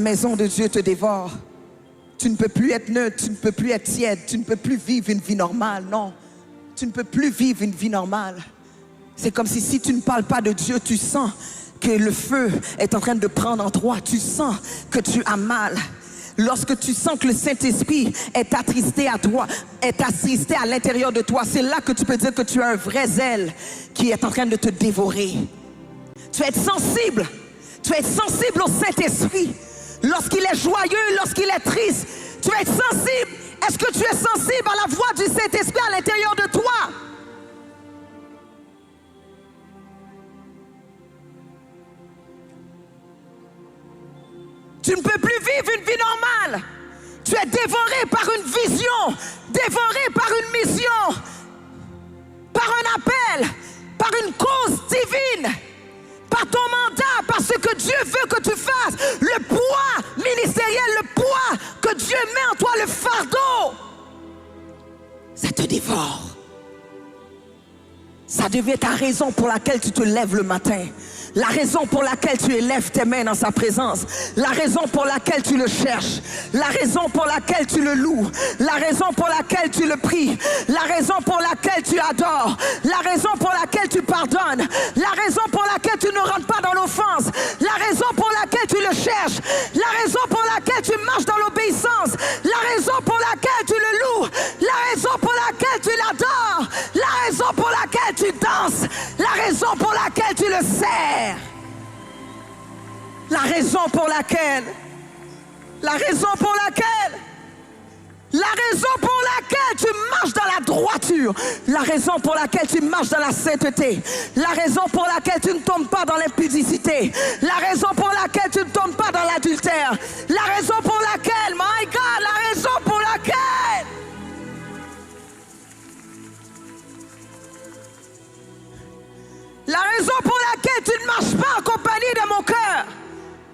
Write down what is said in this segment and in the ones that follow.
maison de Dieu te dévore. Tu ne peux plus être neutre, tu ne peux plus être tiède, tu ne peux plus vivre une vie normale, non. Tu ne peux plus vivre une vie normale. C'est comme si tu ne parles pas de Dieu, tu sens que le feu est en train de prendre en toi, tu sens que tu as mal. Lorsque tu sens que le Saint-Esprit est attristé à toi, est attristé à l'intérieur de toi, c'est là que tu peux dire que tu as un vrai zèle qui est en train de te dévorer. Tu vas être sensible. Tu vas être sensible au Saint-Esprit. Lorsqu'il est joyeux, lorsqu'il est triste, tu vas être sensible. Est-ce que tu es sensible à la voix du Saint-Esprit à l'intérieur de toi? Tu ne peux plus vivre une vie normale. Tu es dévoré par une vision, dévoré par une mission, par un appel, par une cause divine, par ton mandat, par ce que Dieu veut que tu fasses, le poids ministériel, le poids que Dieu met en toi, le fardeau. Ça te dévore. Ça devient ta raison pour laquelle tu te lèves le matin. La raison pour laquelle tu élèves tes mains dans sa présence. La raison pour laquelle tu le cherches. La raison pour laquelle tu le loues. La raison pour laquelle tu le pries. La raison pour laquelle tu adores. La raison pour laquelle tu pardonnes. La raison pour laquelle tu ne rentres pas dans l'offense. La raison pour laquelle tu le cherches. La raison pour laquelle tu marches dans l'obéissance. La raison pour laquelle tu le loues. La raison pour laquelle tu l'adores. La raison pour laquelle tu danses. La raison pour laquelle tu le sers. La raison pour laquelle tu marches dans la droiture, la raison pour laquelle tu marches dans la sainteté, la raison pour laquelle tu ne tombes pas dans l'impudicité, la raison pour laquelle tu ne tombes pas dans l'adultère, la raison pour laquelle, my God, la raison pour laquelle tu ne marches pas en compagnie de mon cœur.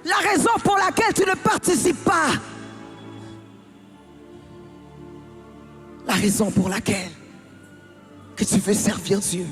La raison pour laquelle tu ne participes pas. La raison pour laquelle que tu veux servir Dieu.